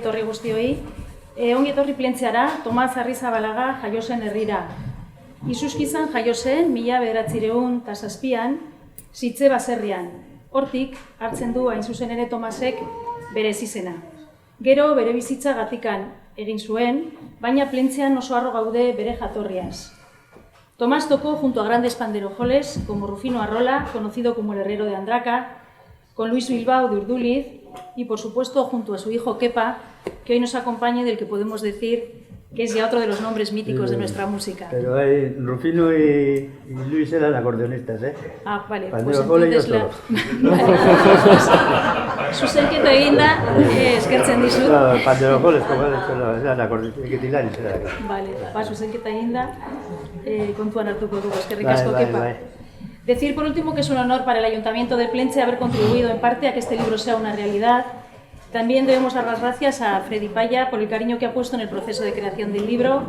etorri guztioi. Ongi etorri Plentziara, Tomas Arrizabalaga jaio zen herrira. Izuzkizan jaio zen 1907an, Sitze baserrian. Hortik hartzen du hain zuzen ere Tomasek bere ezizena. Gero bere bizitza gatikan egin zuen, baina Plentzian oso harro gaude bere jatorriaz. Tomás tocó junto a grandes panderojoles como Rufino Arrola, conocido como el herrero de Andraka, con Luis Bilbao de Urduliz y, por supuesto, junto a su hijo Kepa, que hoy nos acompaña y del que podemos decir que es ya otro de los nombres míticos de nuestra música. Pero Rufino y Luis eran acordeonistas, ¿eh? Ah, vale, pues entonces la... Zuzenketa eginda, eskertzen dizut. Panderojoles, como eran acordeonistas. Vale, zuzenketa eginda, kontuan hartuko dugu, eskerrik asko, Kepa. Decir por último que es un honor para el Ayuntamiento de Plentzia haber contribuido en parte a que este libro sea una realidad. También debemos dar las gracias a Freddy Paya por el cariño que ha puesto en el proceso de creación del libro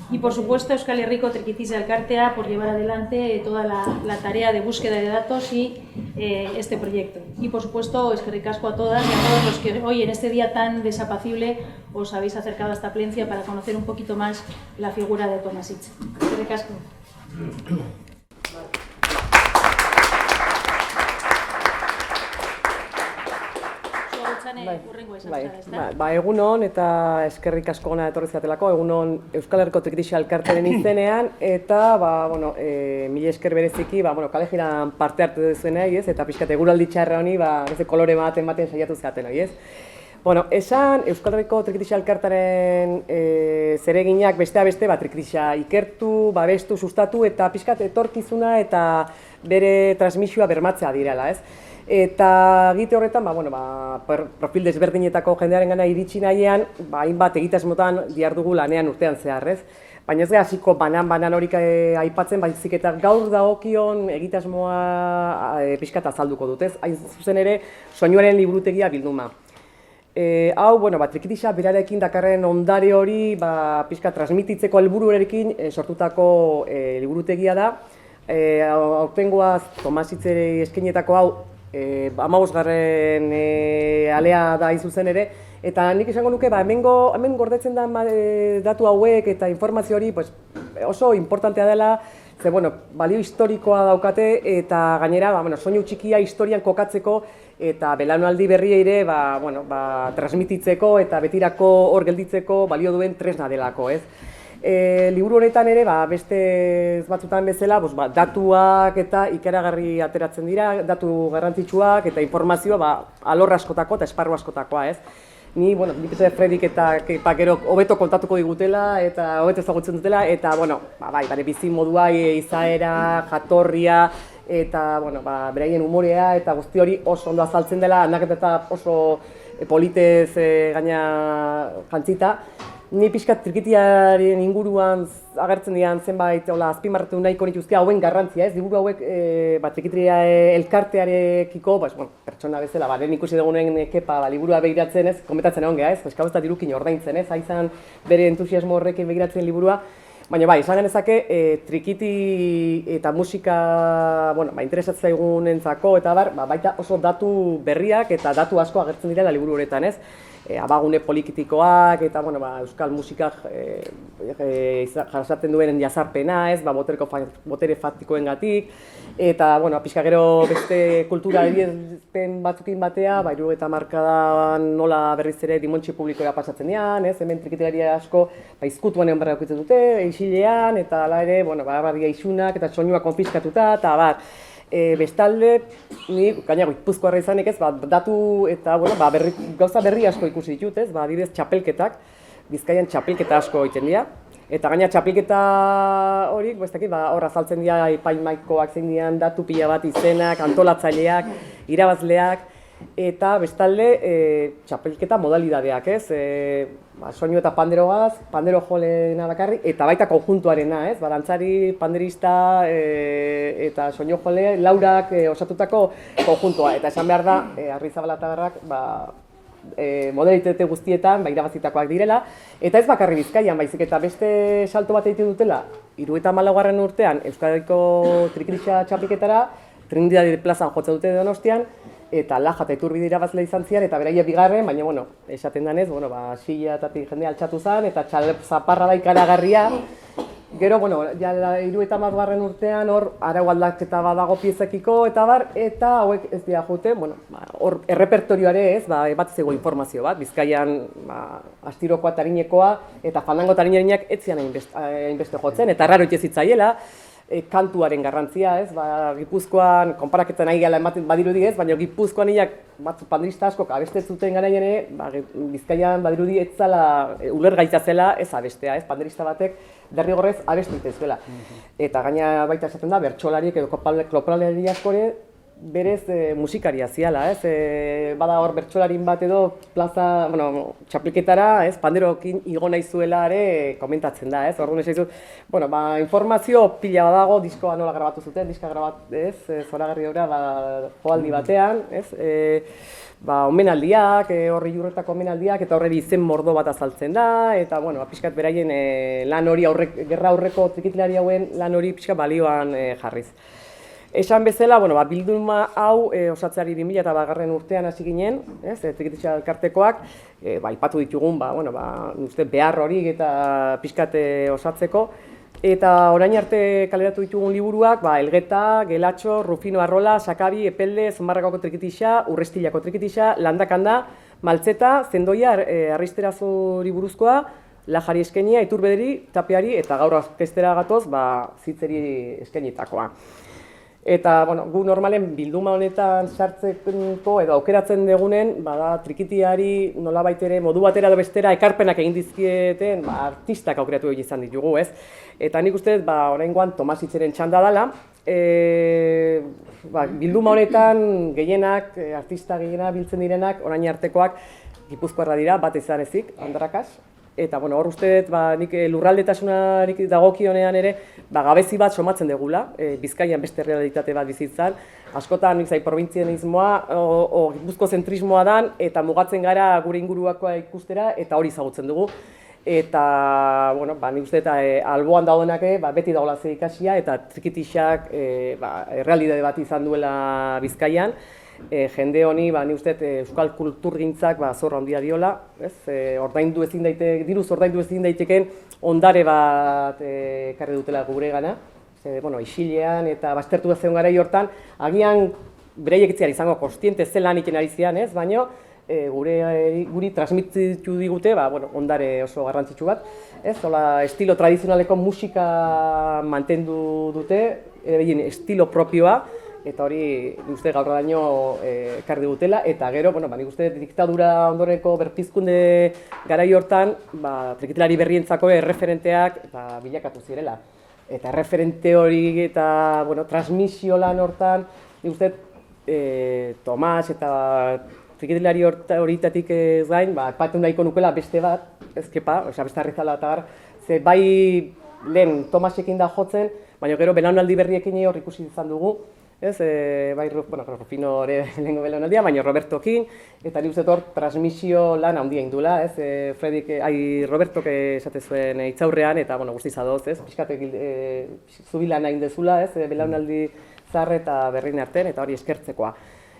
y, por supuesto, a Euskal Herriko Trikitixa Elkartea por llevar adelante toda la tarea de búsqueda de datos y este proyecto. Y, por supuesto, eskerrik asko a todas y a todos los que hoy, en este día tan desapacible, os habéis acercado hasta Plencia para conocer un poquito más la figura de Tomasitx. Eskerrik asko. Egunon eta eskerrik asko gona etorri zatelako, egunon Euskal Herriko Trikitixa Elkartearen izenean eta mila esker bereziki kale jiran parte hartu duzuenei, eta pixkat eguraldi txarra honi kolore ematen saiatu zeaten hori, ez? Esan Euskal Herriko Trikitixa Elkartearen zereginak besteak beste trikitixa ikertu, babestu, sustatu eta pixkat etorkizuna eta bere transmisioa bermatzea direla, ez? Eta egite horretan, profil desberdinetako jendearengana iritsi nahian, hainbat egitasmotan dihardugu lanean urtean zehar, ez? Baina ez gara hasiko banan horik aipatzen, baizik eta gaur dagokion egitasmoa pixkat azalduko dut, ez? Hain zuzen ere, soinuaren liburutegia bilduma. Hau, trikitixa berarekin dakarren ondare hori pixkat transmititzeko helburuarekin sortutako liburutegia da. Aurtengoaz Tomasitzeri eskainetako hau 15. Alea da hain zuzen ere, eta nik esango nuke hemen gordetzen da datu hauek eta informazio hori oso importantea dela, ze balio historikoa daukate eta gainera soinu txikia historian kokatzeko eta belaunaldi berria ere transmititzeko eta betirako hor gelditzeko balio duen tresna delako, ez? Liburu honetan ere, beste batzutan bezala, datuak eta ikaragarri ateratzen dira, datu garrantzitsuak eta informazioa alor askotako eta esparru askotakoa, ez? Ni Fredik eta gero hobeto kontatuko digutela eta hobeto ezagutzen dutela, eta bere bizimodua, izaera, jatorria, eta beraien umorea eta guzti hori oso ondo azaltzen dela, aldaketa eta oso politez gaina jantzita. Ni pixkat trikitiaren inguruan agertzen dian zenbait azpimarratu nahiko nituzke hauen garrantzia, ez? Liburu hauek trikitiria elkartearekiko, pertsona bezala, lehen ikusi dugunen Kepa liburua begiratzen, ez? Komentatzen egon geha, ez? Hau ez da dirukin ordaintzen, ez? Haizan bere entusiasmo horrekin begiratzen liburua. Baina esan genezake, trikiti eta musika interesatzen zaigunentzako eta baita oso datu berriak eta datu asko agertzen direla liburu horretan, ez? Abagune politikoak eta euskal musikak jasaten duen jazarpena, ez? Botere faktikoengatik eta pixka gero beste kultura adierazpen batzukin batea, 70 hamarkadan nola berriz ere dimontzi publikoa pasatzen dian, ez? Hemen trikitilaria asko izkutuan egon berra daukitzen dute, isilean eta hala ere, badia isunak eta soinua konfiskatuta eta bestalde, ni gaina Gipuzkoarra izanik, ez, datu eta gauza berri asko ikusi ditut, ez, adibidez txapelketak, Bizkaian txapelketa asko egiten dira, eta gaina txapelketa hori, hor azaltzen dira epaimaikoak zein dian datu pila bat izenak, antolatzaileak, irabazleak, eta bestalde txapelketa modalidadeak, ez, soinu eta panderoaz, pandero jolena bakarri, eta baita konjuntuarena, ez, dantzari, panderista eta soinu jole, laurak osatutako konjuntua, eta esan behar da, Arrizabalatarrak modalitate guztietan irabazitakoak direla, eta ez bakarri Bizkaian, baizik eta beste salto bat egiten dutela, 74. urtean Euskal Herriko Trikitixa txapelketara, Trinidad plazan jotzen dute Donostian, eta Laja eta Iturbide irabazle izan zian, eta beraia bigarren, baina, bueno, esaten danez, bueno, sillatatik jende altxatu zen, eta zaparra da ikaragarria. Gero, bueno, ja 70. urtean hor arau aldaketa badago piezekiko eta bar, eta hauek ez dira jute, bueno, hor errepertorioare ez, bat zego informazio bat, Bizkaian astirokoa eta arinekoa, eta fandango eta arineak ez zian hainbeste jotzen, eta erraro itxezitzaiela, kantuaren garrantzia, ez, Gipuzkoan, konparaketan nahi gala ematen badirudi ez, baina Gipuzkoan batzu pandrista askok abestetzuten garaien ere, Bizkaian badirudi ez zala, ulergaitza zela ez abestea, ez, pandrista batek derrigorrez abestu itezuela. Eta gaina baita esaten da, bertsolariek edo klopalari askore berez musikaria ziala, ez, bada hor bertsolarin bat edo plaza, bueno, txapliketara, ez, panderokin igo nahi zuela ere komentatzen da, ez, orduan esaizu, bueno, informazio pila badago, diskoa nola grabatu zuten, diska ez, zoragarri dira, joaldi batean, ez, omenaldiak, horri jurretako omenaldiak, eta horreri izen mordo bat azaltzen da, eta, bueno, pixkat beraien lan hori gerra aurreko trikitilari hauen lan hori pixkat balioan jarriz. Esan bezala, bueno, bilduma hau osatzeari 2001 urtean hasi ginen, ez, trikitixa elkartekoak, aipatu ditugun, uste behar hori eta pixkat osatzeko. Eta orain arte kaleratu ditugun liburuak, Elgeta, Gelatxo, Rufino Arrola, Sakabi, Epelde, Zumbarrakako trikitixa, Urrestilako trikitixa, Landakanda, Maltzeta, Zendoia, Arristerazuri buruzkoa, Lajari eskenia, Iturbederi, Tapiari, eta gaur orkestera gatoz, Zitzeri eskenitakoa. Eta, bueno, gu normalen bilduma honetan sartzeko edo aukeratzen degunen, trikitiari nolabait ere modu batera edo bestera ekarpenak egin dizkieten artistak aukeratu egin izan ditugu, ez? Eta nik uste, oraingoan Tomasitzeren txanda dela, bilduma honetan gehienak, artista gehienak biltzen direnak, orain artekoak Gipuzkoarra dira, bat izan ezik, Andrakas. Eta, bueno, hor uste, nik lurraldetasunarik dagokionean ere, gabezi bat somatzen degula, Bizkaian beste realitate bat bizitzan. Askotan, nik zai, probintzianismoa, Gipuzko zentrismoa dan, eta mugatzen gara gure inguruakoa ikustera, eta hori ezagutzen dugu. Eta, bueno, nik uste, alboan daudenak beti dagoela zer ikasia, eta trikitixak errealitate bat izan duela Bizkaian. Jende honi, nik uste, euskal kulturgintzak zorra handia diola, diruz ordaindu ezin daiteken ondare bat ekarri dutela gure gana. Isilean eta baztertu da zeon garai hortan, agian beraiek ez zian izango kontziente zelan iken ari zian, baina guri transmititu digute ondare oso garrantzitsu bat. Estilo tradizionaleko musika mantendu dute, estilo propioa, eta hori uste gaur daño ekarri dutela, eta gero, nik uste diktadura ondoreko berpizkunde garai hortan, trikitilari berrientzako erreferenteak bilakatu zirela. Eta erreferente hori eta transmisio lan hortan, nik uste Tomas eta trikitilari horitatik gain, epatu nahiko nukela beste bat, ezkepa, beste harrizala eta gar, ze bai lehen Tomasekin da jotzen, baina gero belaunaldi berriekin hor ikusi izan dugu, Rufino ere lehengo belaunaldia, baina Robertokin, eta nik uste hor transmisio lan handia indula, Robertok esate zuen itzaurrean, eta guztiz adoz, pixkatek zubilan hain dezula, belaunaldi zarre eta berrin artean, eta hori eskertzekoa.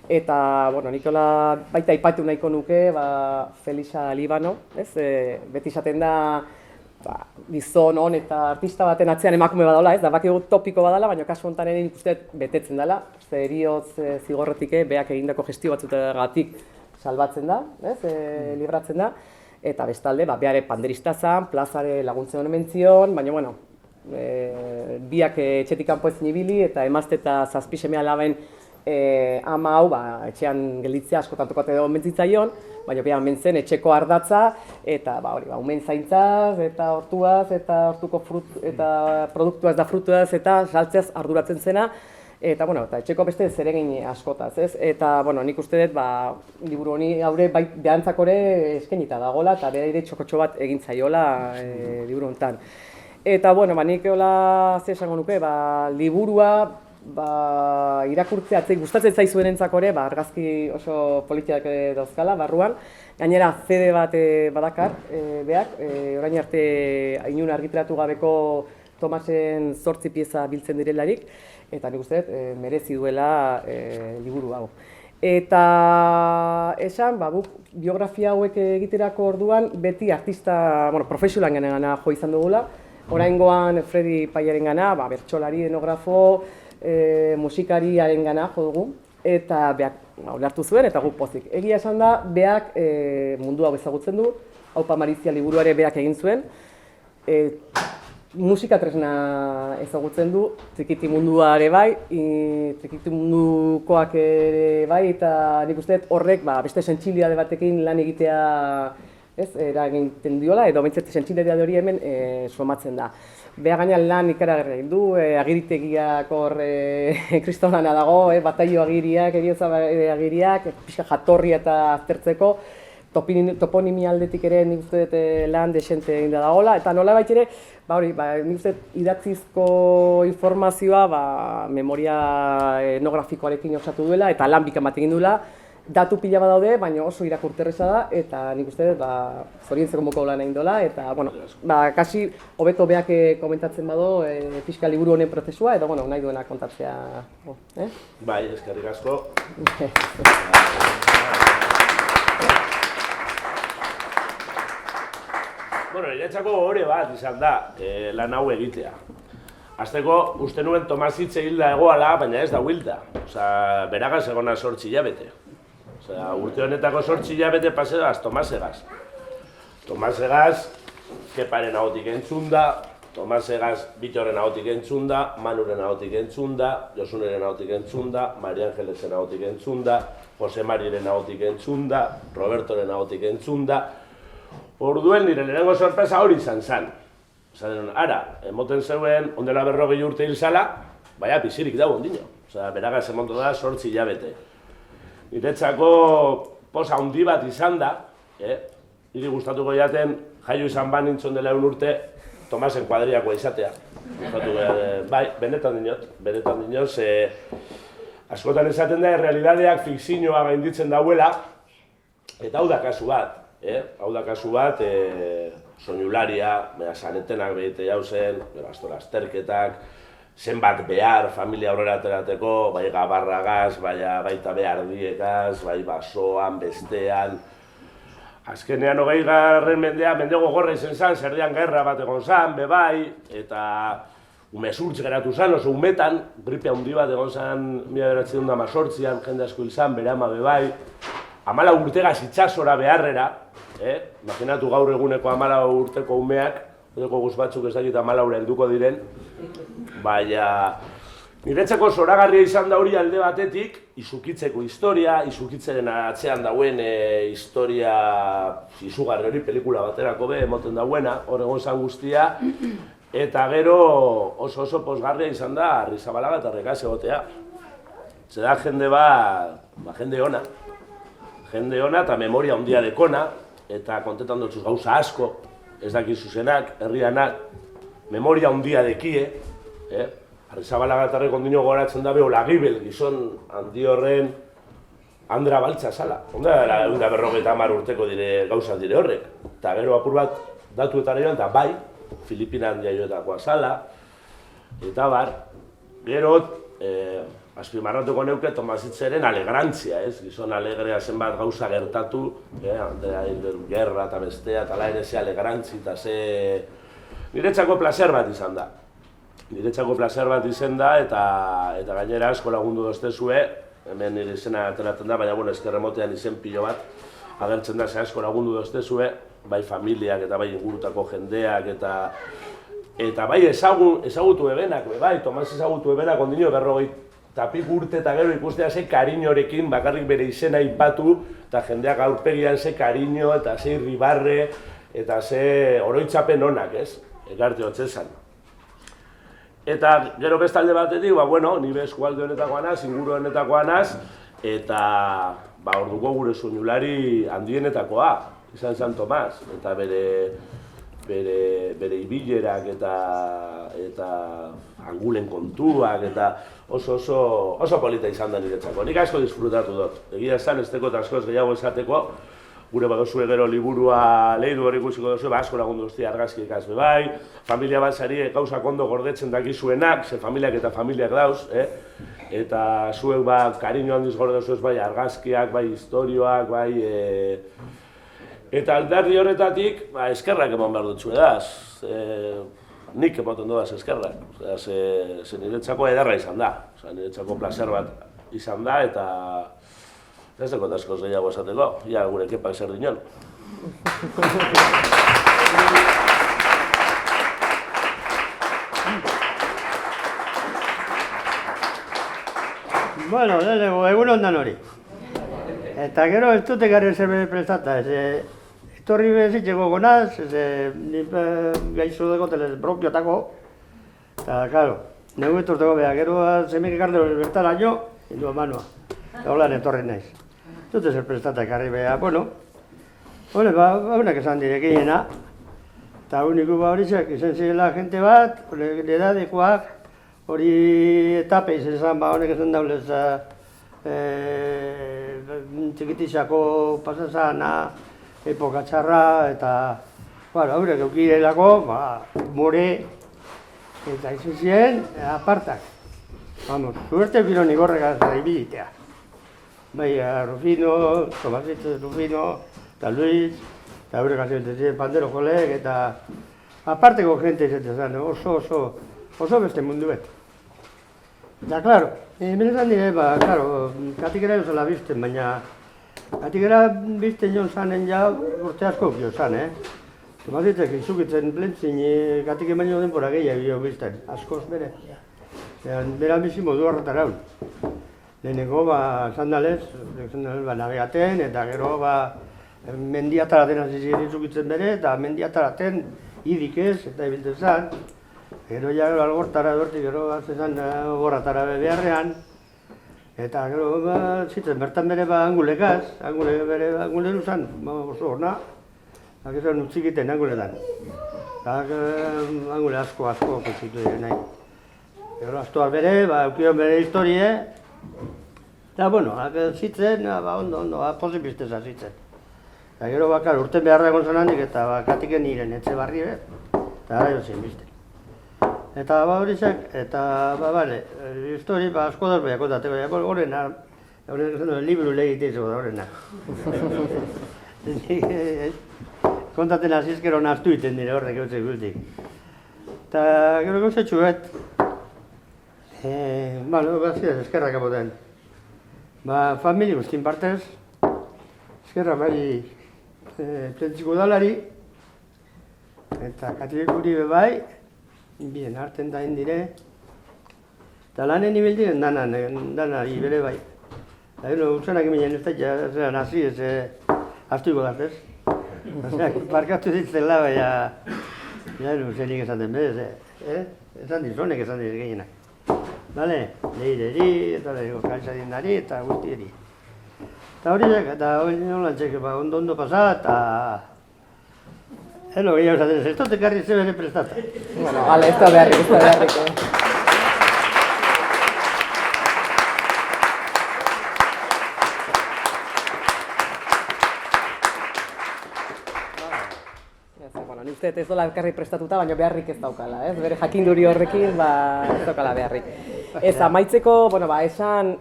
Eta, Nikola baita aipatu nahiko nuke, Felisa Libano, beti esaten da, gizon hon eta artista baten atzean emakume badala, da bakigu topiko badala, baina kasu honetan ere nik uste betetzen dela, heriotz zigorretik beak egindako gestio batzutagatik salbatzen da, libratzen da, eta bestalde, beare panderista zen, plazare laguntzen honen mentzion, baina, biak etxetik kanpo ezin ibili, eta emazte eta 7 seme alaben ama hau, etxean gelditzea askotan tokate dago mentzitzaion, baina behan mentzen etxeko ardatza, eta umen zaintzaz, eta hortuaz, eta hortuko produktuaz da frutuaz, eta saltzeaz arduratzen zena, eta etxeko beste zeregin askotaz, eta nik uste dut, liburu honi haure behantzakore eskenita dagoela, eta bera ere txokotxo bat egin zaiola liburu honetan. Eta, nik hola esango nuke, liburua, irakurtzea gustatzen zaizuen entzakore, argazki oso politiak dauzkala, barruan. Gainera, CD bat badakar, beak, orain arte inun argitaratu gabeko Tomasen 8 pieza biltzen direlarik, eta nik uste merezi duela liburu hau. Eta esan, guk biografia hauek egiterako orduan beti artista, profesionalan gana jo izan dugula. Oraingoan Fredi Paiaren gana, bertsolari, enografo, musikariaren gana jo dugu. Eta beak ulertu zuen eta guk pozik. Egia esan da, beak mundu hau ezagutzen du, Aupa Marizia liburua ere beak egin zuen. Musika tresna ezagutzen du, trikiti mundua ere bai, trikiti mundukoak ere bai, eta nik uste horrek beste sentsibilitate batekin lan egitea eragiten diola, edo behintzat sentsibilitate hori hemen somatzen da. Beha gaina lan ikaragarri egin du, agiritegiak hor kristolana dago, bataio agiriak, heriotza agiriak, pixka jatorria eta aztertzeko, toponimia aldetik ere nik uste dut lan desente egin da dagoela, eta nola baita ere, nik uste idatzizko informazioa memoria etnografikoarekin osatu duela, eta lan bikan bat egin duela, datu pila bat daude, baina oso irakurterreza da, eta nik uste dut zorientzeko moko lan egin dola, eta kasi hobeto beak komentatzen bado pixka liburu honen prozesua, edo nahi duena kontatzea. Bai, eskerrik asko. Niretzako gogore bat izan da lan hau egitea. Azteko, uste nuen Tomas hitz hilda egoala, baina ez da hilda. Beragaz egona 8 hilabete. Urte honetako 8 hilabete pasedoaz Tomasegaz. Tomasegaz, Keparen ahotik entzun da, Tomasegaz Bitorren ahotik entzun da, Manuren ahotik entzun da, Josuneren ahotik entzun da, Mari Angelesen ahotik entzun da, Jose Mariren ahotik entzun da, Robertoren ahotik entzun da. Orduen nire lehenengo sorpresa hori izan zen. Ara, emoten zeuen, ondela 40 urte hil zala, baina bizirik dago ondino. Beragaz emontu da 8 hilabete. Niretzako posa handi bat izan da, niri gustatuko jaten, jaio izan nintzen dela 1 urte, Tomasen kuadriakoa izatea. Bai, benetan dinot, askotan esaten da, errealidadeak fikzioa gainditzen dauela, eta hau da kasu bat. Hau da kasu bat, soinularia, sanetenak behite jauzen, azterketak, zenbat behar familia aurrera aterateko, bai gabarragaz, baita behar diekaz, bai basoan, bestean. Azkenean 20. mende gogorra izen zen, zerdian gerra bat egon zen, bebai, eta umezurtz geratu zen, oso umetan, gripe handi bat egon zen 1918an, jende asko hil zen, bere ama bebai. 14 urtegaz itsasora beharrera, imaginatu gaur eguneko 14 urteko umeak, odeko guz batzuk ez dakit 14 helduko diren, baina niretzako zoragarria izan da hori alde batetik, izukitzeko historia, izukitzaren atzean dauen historia izugarri hori pelikula baterako emoten dauena, hor egon zan guztia, eta gero oso pozgarria izan da Arrizabalaga eta Rekaz egotea. Zeda jende jende ona. Jende ona eta memoria handia dekona, eta kontetan dutxuz gauza asko, ez daki zuzenak, herrianak, memoria handia dekie. Arrizabalaga eta Rekaz ondino goratzen dabe Olagibel gizon handi horren Andra Baltza zala. Onda da 150 urteko gauza dire horrek. Eta gero apur bat datuetan joan, eta bai, Filipinan jaioetakoa zala, eta gero azpimarratuko neuke Tomasitzeren alegrantzia, gizon alegrea zenbat gauza gertatu, gerra eta bestea, eta ere ze alegrantzi eta ze... Niretzako placer bat izan da. Niretzako placer bat izan da, eta gainera asko lagundu doztezue, hemen nire izena ateratzen da, baina eskerremotean izen pilo bat, agertzen da ze asko lagundu doztezue, bai familiak eta bai ingurutako jendeak, eta bai ezagutu ebenak, bai, Tomas ezagutu ebenak, ondino 40 urte eta gero ikustea ze kariñorekin bakarrik bere izena aipatu, eta jendeak aurpegian ze kariño eta ze irribarre eta ze oroitzapen onak, ekarte hotzezan. Eta gero bestalde batetik, nire eskualde honetakoa naz, inguru honetakoa naz, eta orduko gure soinulari handienetakoa izan zen Tomas, eta bere ibilerak eta angulen kontuak, eta oso polita izan da niretzako. Nik asko disfrutatu dut. Egia esan, ez tekot askoz gehiago esateko, gure badozue gero liburua lehidu hori ikusiko duzu, asko lagundu duzti argazki ikasbe bai, familia bat zari gauzak ondo gordetzen dakizuenak, ze familiak eta familiak dauz, eta zuek kariño handiz gorde duzu bai argazkiak, bai historioak, bai... Eta alderdi horretatik, eskerrak eman behar dutzu edaz. Nik ematen dudaz eskerrak. Ze niretzako ederra izan da. Niretzako placer bat izan da, eta ez dekot askoz gehiago esateko. Ja, gure kepak zer dinon. Bueno, egun ondan hori. Eta gero ez dute garen zerbait prestata, etorri bezitzeko gonaz, ni gaixo dago telesbrokiotako, eta, karo, negu etorteko beha, gero zemek ekarri bertara jo, indua manua, eta holan etorri naiz. Ez dute zer prestata ekarri beha, bueno, haunak esan direkiena, eta uniku horitzak izan zirela jente bat, edadekoak, hori etape izan zan, honek esan daulez, txikitizako pasazana, epoka txarra, eta haurek eukirelako, more, eta izan ziren, apartak. Vamos, suerte bilonik horregaz ibiditea. Bai, Rufino, Tomasito Rufino, eta Luis, eta haurek azitzen ziren pandero jolek, eta aparteko jente izaten zen, oso beste mundu bet. Eta, klaro, benetan dire, klaro, katikera jo zela bizten, baina katikera bizten joan zanen ja urte asko jo zan, Tomazitzek izukitzen plentzin, katiken baino denbora gehiago jo bizten, askoz bere. Bera bizi modu horretara hon. Lehenengo, sandalez, navegaten, eta gero, mendiataraten hasi ziren izukitzen bere, eta mendiataraten idikez, eta ibiltzen zan. Gero ja algortara dorti, gero zezan gorratara beharrean, eta gero zitzen bertan bere angulekaz, angulelu zan, oso horna, zan utzikiten anguletan. Eta angule asko konzitu dire nahi. Gero astoar bere, eukion bere historie, eta bueno, zitzen, ondo, posibizte zan zitzen. Eta gero urten beharra egon zan handik, eta katiken niren etxe barri eta gara jo zen bizten. Eta horitzak, eta histori asko dut beha kontateko, horrena, libru legiteizu da horrena. Kontaten azizkero naztu iten dire horrek eutzek gultik. Eta gero gauzetxu bet, eskerrak apoten. Famili guztin partez, eskerrak bai plentziko udalari, eta katilek guri bebai, bien hartzen da indire, eta lanen ibildiren danari bere bai. Eta gero, utzanak eminen ez da, zelan hasi ez hartuiko datez. Parkatu ditzela, baina, zenik esaten bez, esan dizonek esan diz gehienak. Bale, lehireri, eta kalzadindari, eta guztieri. Eta horiek, eta hori nolantxek, ondo pasa, eta... Elo, gehiago esaten, ez dut ekarri ze bere prestata. Bueno, gale, ez da beharrik, Ni uste ez dola elkarri prestatuta, baina beharrik ez daukala, bere jakinduri horrekin, ez daukala beharrik. Ez, amaitzeko, esan,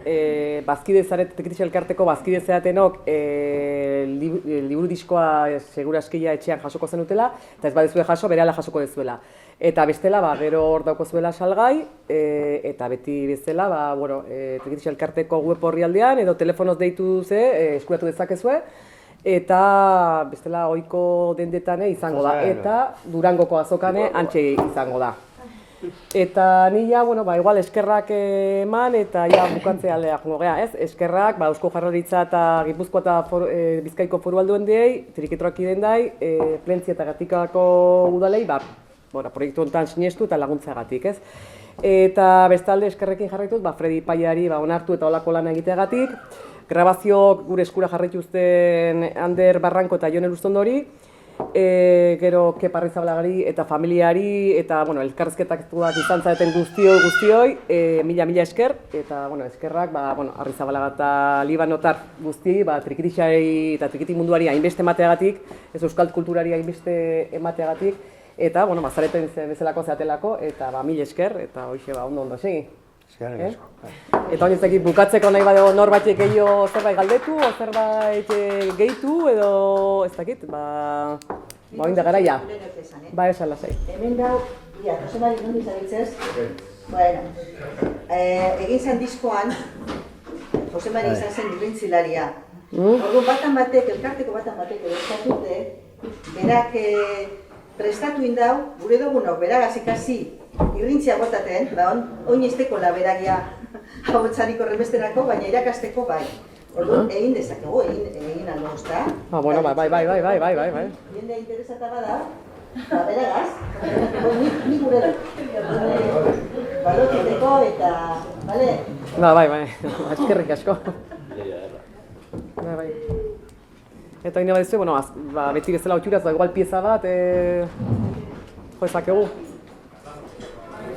Tekitixo elkarteko bazkide zaretenok liburu diskoa segurazkia etxean jasoko zenutela, eta ez badezue jaso, berehala jasoko dezuela. Eta bestela, gero hor dauko zuela salgai, eta beti bezala, Tekitixo elkarteko web orrialdean, edo telefonoz deitu eskuratu dezakezue, eta bestela ohiko dendetane izango da, eta Durangoko azokane antxe izango da. Eta ni igual eskerrak eman eta bukatzea aldea jongo gea, ez? Eskerrak, Eusko Jaurlaritza eta Gipuzkoa eta Bizkaiko Foru Aldundiei, Trikitorak idendai, Plentzia eta Gatikako udalei, proiektu honetan sinestu eta laguntzagatik, ez? Eta bestalde eskerrekin jarraituz, Fredi Paiari onartu eta olako lana egiteagatik, grabazio gure eskura jarraituzten Ander Barranko eta Jon Elustondori, gero Kepa Arrizabalaga eta familiari, eta, bueno, elkarrizketak izan zaeten guztioi, mila esker, eta, bueno, eskerrak, bueno, Arrizabalaga eta libanotar guztiei, trikitixari eta trikiti munduari hainbeste emateagatik, ez euskal kulturari hainbeste emateagatik, eta, bueno, zareten bezalako zeatelako, eta, mila esker, eta hoxe, ondo segi. Eta hori ez dakit, bukatzeko nahi badego norbaitek gehiago zerbait galdetu, o zerbait gehitu, edo ez dakit, oin da garaia. Esan lasai. Hemen dau, Jose Mari nondi zabitzez? Bueno, egin zen diskoan, Jose Mari izan zen irrintzilaria. Orduan batan batek, elkarteko batan batek edo eskatute, berak prestatu indau, gure dugunok, beragaz ikasi irrintzia botaten, oin izteko laberagia hautzariko remesterako, baina irakasteko bai. Orduan, egin dezakegu, egin aldo guzta. Bueno, bai. Jende interesata bada, beragaz, ni gure balotiteko eta, bale? Bai, eskerrik asko. Bai. Eta hine badizu, bueno, beti bezala otxuraz, igual pieza bat, jo ezakegu.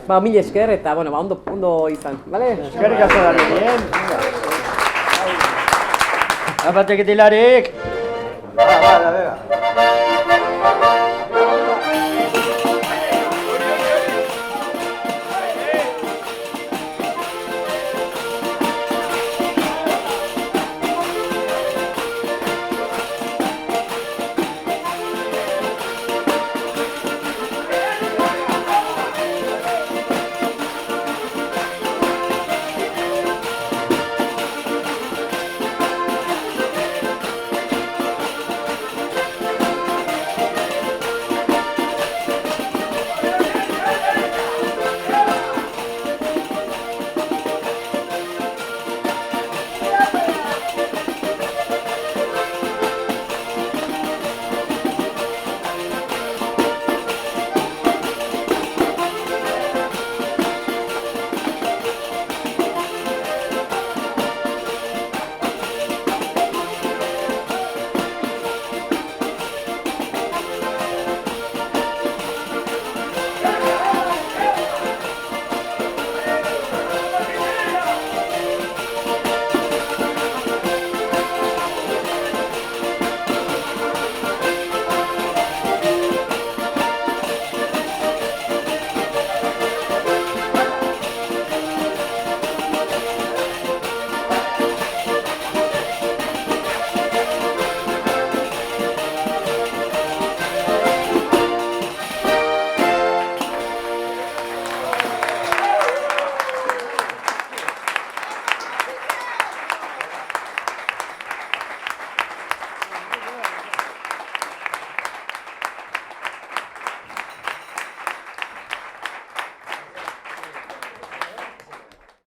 Mila esker eta, bueno, ondo izan, bale? Eskerrik asko da bien. Apateketilarik. Venga.